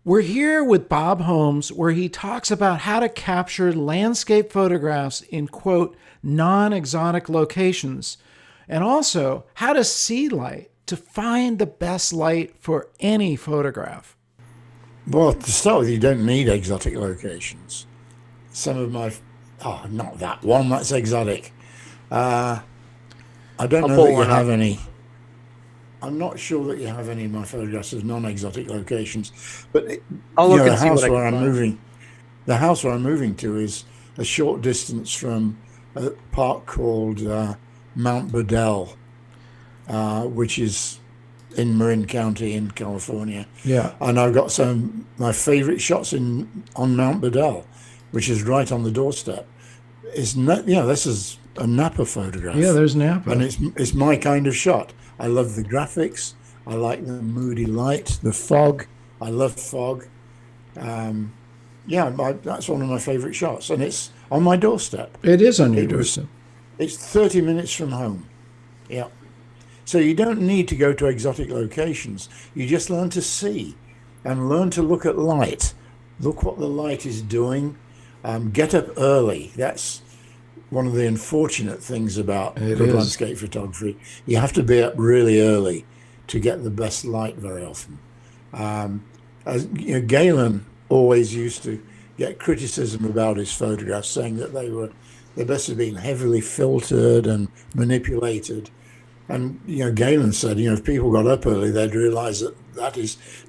We're here with Bob Holmes, where he talks about how to capture landscape photographs in, quote, non exotic locations, and also how to see light to find the best light for any photograph. Well, to start with, you don't need exotic locations. Some of my, oh, not that one, that's exotic. Uh, I don't I'll know that pull you one up. have any. I'm not sure that you have any of my photographs as non-exotic locations, but I'll you look know, and see what I can find. the house where I'm moving to is a short distance from a park called Mount Bedell, which is in Marin County in California, Yeah, and I've got some of my favorite shots in on Mount Bedell, which is right on the doorstep. It's not, this is a Napa yeah, photograph, there's and Napa. it's my kind of shot. I love the graphics. I like the moody light, the fog. I love fog. Um, that's one of my favorite shots, and it's on my doorstep. It is on your It was. doorstep. It's 30 minutes from home. Yeah. So you don't need to go to exotic locations. You just learn to see and learn to look at light. Look what the light is doing. Get up early. That's one of the unfortunate things about It good is. landscape photography. You have to be up really early to get the best light very often. As Galen always used to get criticism about his photographs, saying that they must have been heavily filtered and manipulated. And Galen said, if people got up early, they'd realise that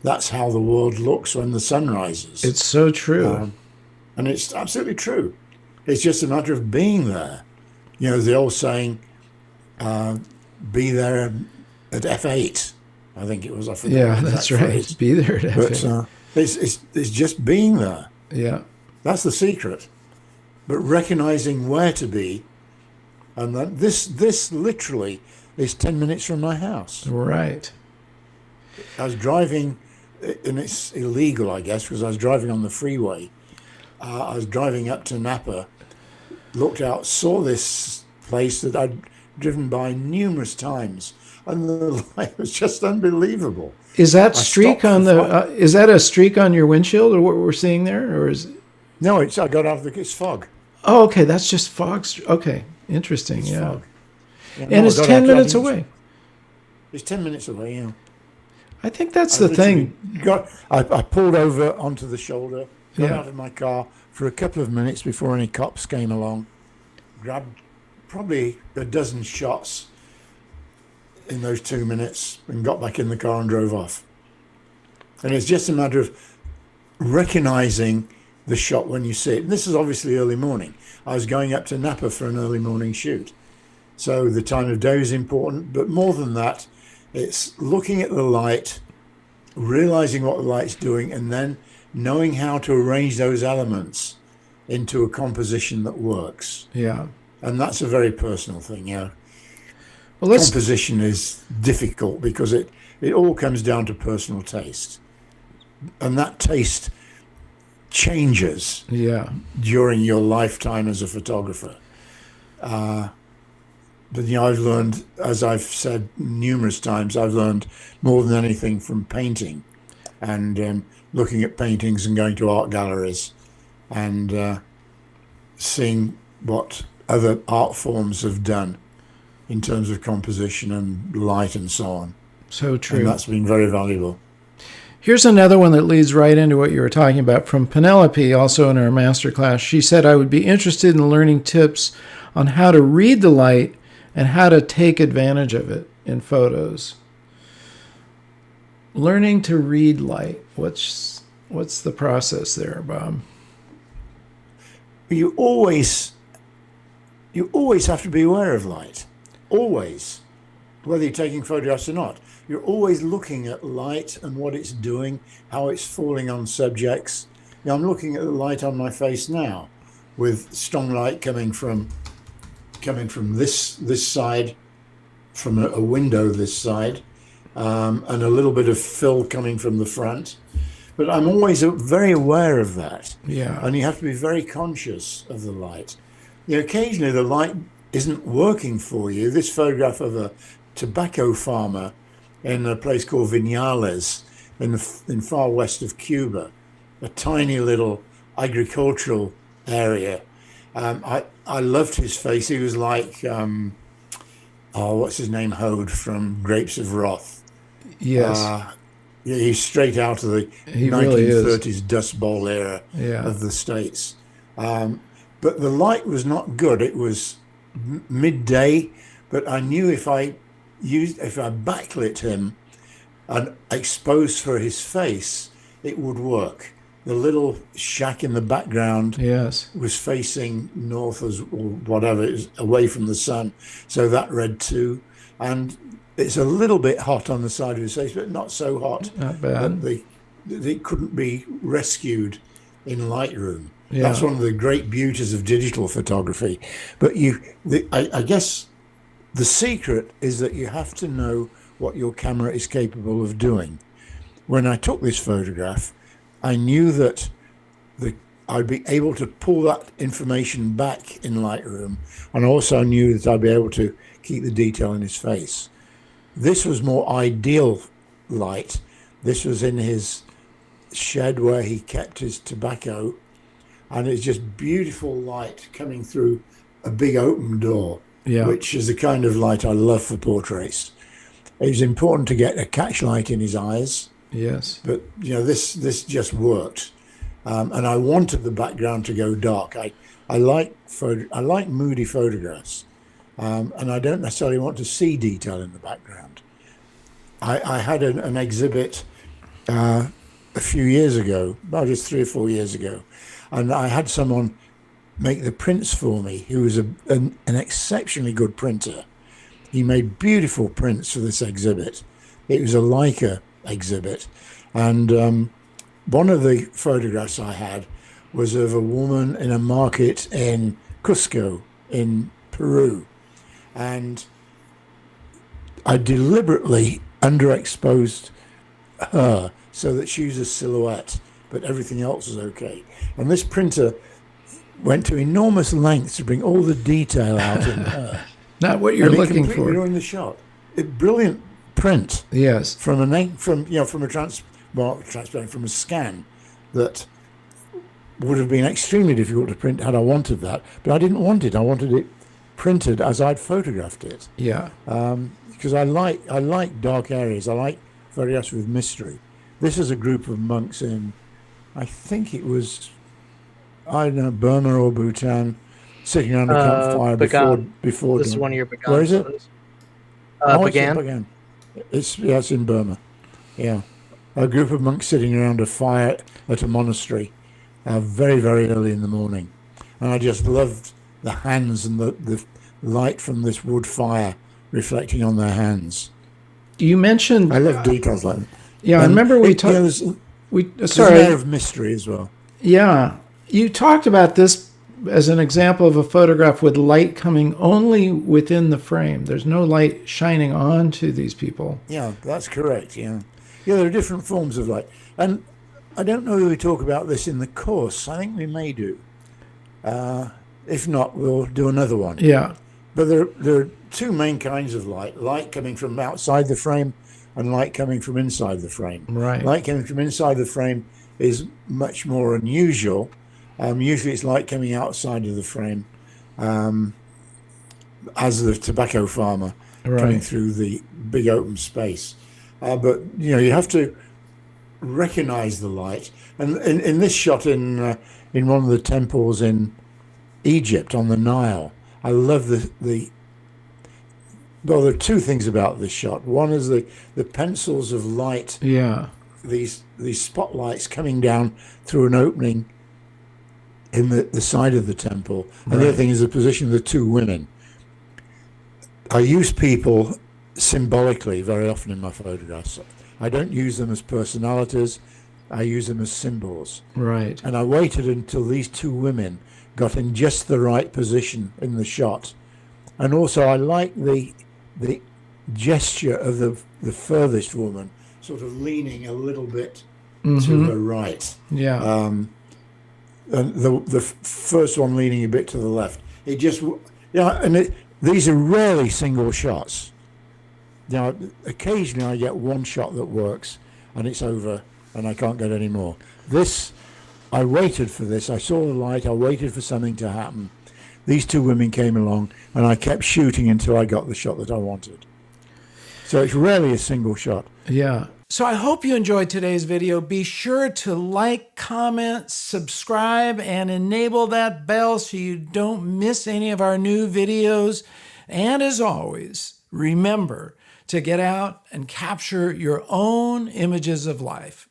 that's how the world looks when the sun rises. It's so true. Um, and it's absolutely true. It's just a matter of being there. The old saying, uh, "Be there at F8." I think it was. I forget the Yeah, exact that's right. phrase, Be there at but F8. it's just being there. Yeah, That's the secret. But recognizing where to be, and then this literally is 10 minutes from my house. right. I was driving, and it's illegal, I guess, because I was driving on the freeway. I was driving up to Napa, looked out, saw this place that I'd driven by numerous times, and the light was just unbelievable. Is that I streak stopped for on the? five. Is that a streak on your windshield, or what we're seeing there, or is? No, I got out of it's fog. Oh, okay, that's just fog. Okay, interesting. It's Yeah, fog. Yeah, and no, I it's got 10 minutes away. it's 10 minutes away. Yeah, I think that's I the literally thing. I pulled over onto the shoulder, got Yeah. out of my car for a couple of minutes before any cops came along, grabbed probably a dozen shots in those 2 minutes, and got back in the car and drove off. And it's just a matter of recognizing the shot when you see it. And this is obviously early morning. I was going up to Napa for an early morning shoot. So the time of day is important, but more than that, it's looking at the light, realizing what the light's doing, and then knowing how to arrange those elements into a composition that works. Yeah. And that's a very personal thing. Well, let's. Composition is difficult because it all comes down to personal taste. And that taste changes Yeah. during your lifetime as a photographer. But I've learned, as I've said numerous times, I've learned more than anything from painting and looking at paintings and going to art galleries and seeing what other art forms have done in terms of composition and light and so on. So And true. that's been very valuable. Here's another one that leads right into what you were talking about from Penelope, also in our masterclass. She said, I would be interested in learning tips on how to read the light and how to take advantage of it in photos. Learning to read light. What's the process there, Bob? You always you always have to be aware of light. Always. Whether you're taking photographs or not. You're always looking at light and what it's doing, how it's falling on subjects. I'm looking at the light on my face now, with strong light coming from this side, from a window this side, and a little bit of fill coming from the front. But I'm always very aware of that, Yeah. and you have to be very conscious of the light. Occasionally the light isn't working for you. This photograph of a tobacco farmer in a place called Vinales, in far west of Cuba, a tiny little agricultural area. I loved his face. He was like, what's his name? Hode from Grapes of Wrath. Yes, Yeah, he's straight out of the he really is. 1930s Dust Bowl era Yeah. of the States. But the light was not good. It was midday, but I knew if I backlit him and exposed for his face, it would work. The little shack in the background Yes. was facing north or whatever, it was away from the sun, so that read too. And it's a little bit hot on the side of his face, but not so hot Not that bad. it couldn't be rescued in Lightroom. Yeah. That's one of the great beauties of digital photography. But I guess the secret is that you have to know what your camera is capable of doing. When I took this photograph, I knew that I'd be able to pull that information back in Lightroom, and also knew that I'd be able to keep the detail in his face. This was more ideal light. This was in his shed where he kept his tobacco, and it's just beautiful light coming through a big open door, Yeah. which is the kind of light I love for portraits. It was important to get a catch light in his eyes, Yes. but this just worked, and I wanted the background to go dark. I like moody photographs, and I don't necessarily want to see detail in the background. I had an exhibit a few years ago, about just 3 or 4 years ago, and I had someone make the prints for me who was an exceptionally good printer. He made beautiful prints for this exhibit. It was a Leica exhibit, and one of the photographs I had was of a woman in a market in Cusco in Peru, and I deliberately underexposed her so that she was a silhouette, but everything else was okay. And this printer went to enormous lengths to bring all the detail out in her. Not what you're And it looking completely for. ruined the shot. Brilliant print Yes. from from a scan that would have been extremely difficult to print had I wanted that, but I didn't want it. I wanted it printed as I'd photographed it, Yeah. because I like dark areas. I like photographs with mystery. This is a group of monks in, I think it was, I don't know, Burma or Bhutan, sitting around a campfire before This is dawn. one of your Bagan Where is it? photos. It's in Bagan. Bagan. It's in Burma. Yeah, a group of monks sitting around a fire at a monastery, very very early in the morning, and I just loved the hands and the light from this wood fire reflecting on their hands. You mentioned. I love details like that. Yeah, I remember we talked. There's We an sorry. air of mystery as well. Yeah, you talked about this as an example of a photograph with light coming only within the frame. There's no light shining on to these people. Yeah, that's correct. Yeah, there are different forms of light, and I don't know if we talk about this in the course. I think we may do. If not, we'll do another one. Yeah. But there are two main kinds of light: light coming from outside the frame, and light coming from inside the frame. Right. Light coming from inside the frame is much more unusual. Usually, it's light coming outside of the frame, as the tobacco farmer coming Right. through the big open space. But you have to recognize the light. And in this shot in one of the temples in Egypt on the Nile, I love well, there are two things about this shot. One is the pencils of light, Yeah. these spotlights coming down through an opening in the side of the temple. And the other thing is the position of the two women. I use people symbolically very often in my photographs. I don't use them as personalities. I use them as symbols. Right. And I waited until these two women got in just the right position in the shot. And also I like the gesture of the furthest woman sort of leaning a little bit to her right. Yeah. And the first one leaning a bit to the left. It just, these are rarely single shots. Occasionally I get one shot that works, and it's over and I can't get any more. This, I waited for this. I saw the light. I waited for something to happen. These two women came along, and I kept shooting until I got the shot that I wanted. So it's rarely a single shot. Yeah. So I hope you enjoyed today's video. Be sure to like, comment, subscribe, and enable that bell so you don't miss any of our new videos. And as always, remember to get out and capture your own images of life.